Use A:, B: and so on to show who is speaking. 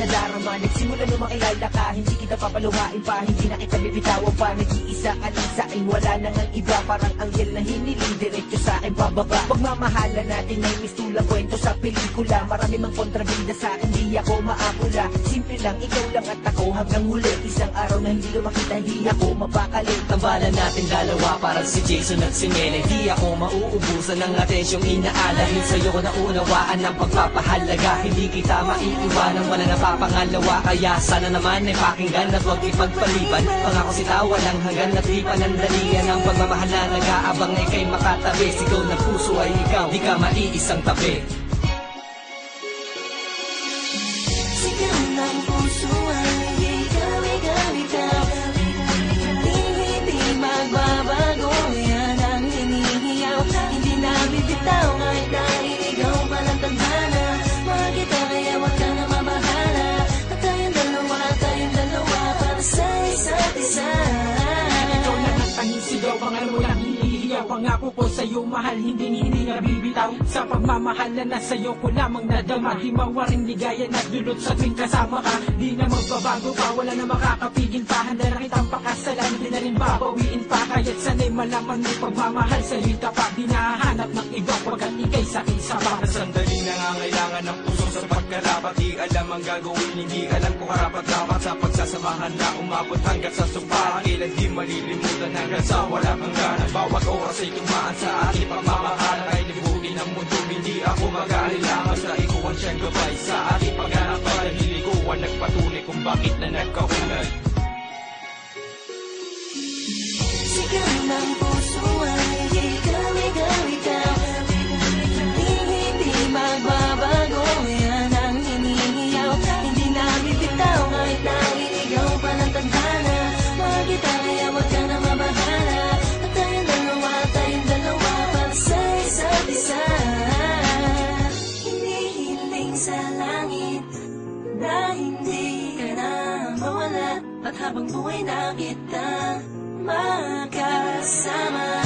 A: nadarama. Nagsimula nung makilala ka, hindi kita papaluhain pa, hindi na kita bibitawan pa. Nag-iisa ka lang sa'kin, wala nang ang iba. Parang anghel na hiniling, diretso sa'kin pababa. Pagmamahala natin ay mistula, kwento sa pelikula. Marami mang kontrabida sa'kin, di ako maapula. Simple lang, ikaw lang at ako hanggang huli. Isang araw na hindi lumakita, hindi ako mapakalit.
B: Tambalan natin dalawa parang si Jason at si Nene. Di ako mauubusan ng atensyong inaalahin. Sa'yo ko naunawaan ng pagpapahalaga. Hindi kita maiiwanan, wala napapangalawa. Kaya sana naman ay pakinggan at huwag ipagpaliban. Pangako sila walang hanggan at di panandalian. Ang pagmamahal na nag-aabang ay kay makatabi. Sigaw ng puso ay ikaw, di ka maiisang tabi.
C: Sigaw ng puso ay ikaw, ikaw, ikaw. Hindi magbabago, yan ang hinihiyaw. Hindi na bibitaw kahit nailigaw pa ng tandana. Mahal kita kaya wag ka na mamahala. At tayong dalawa para sa isa't isa.
A: Ikaw na nagtanging sigaw, pangalan mo lang hinihiyaw. Pangako ko sa'yo mahal, hindi nabibitaw. Sa pagmamahal na nasa'yo ko lamang nadama. Di mawaring ligaya na dulot sa tuwing kasama ka. Di na magbabago pa, wala na makakapigil pa. Handa na kitang pakasalan, di na rin babawiin pa. Kaya't sanay malaman mo pagmamahal sa'yo'y tapat. Di nahanap ng iba pagkat ika'y sa'kin sapat.
D: Sandali nangangailangan ng puso sa pagkarapat. Di alam ang gagawin, hindi alam kung karapat dapat. Sa pagsasamahan na umabot hanggang sa sumpahan. Kailan di malilimutan hanggang sa wala kang gana. Bawat oras ay tumaan sa ating pagmamahal. Ay libutin ang mundo, hindi ako mag-aalala. Basta ikaw ang siyang gabay sa ating paghanap. Dahil ikaw ang nagpatunay kung bakit na nagkahulay.
C: Sigaw ng puso ay ikaw, ikaw, ikaw. Hindi magbabago, yan ang hinihiyaw. Hindi na bibitaw kahit nailigaw pa ng tandana. Mahal kita kaya wag ka na mabahala. At tayong dalawa para sa isa't isa. Hinihiling sa langit na hindi ka na mawala. At habang buhay na kita makasama.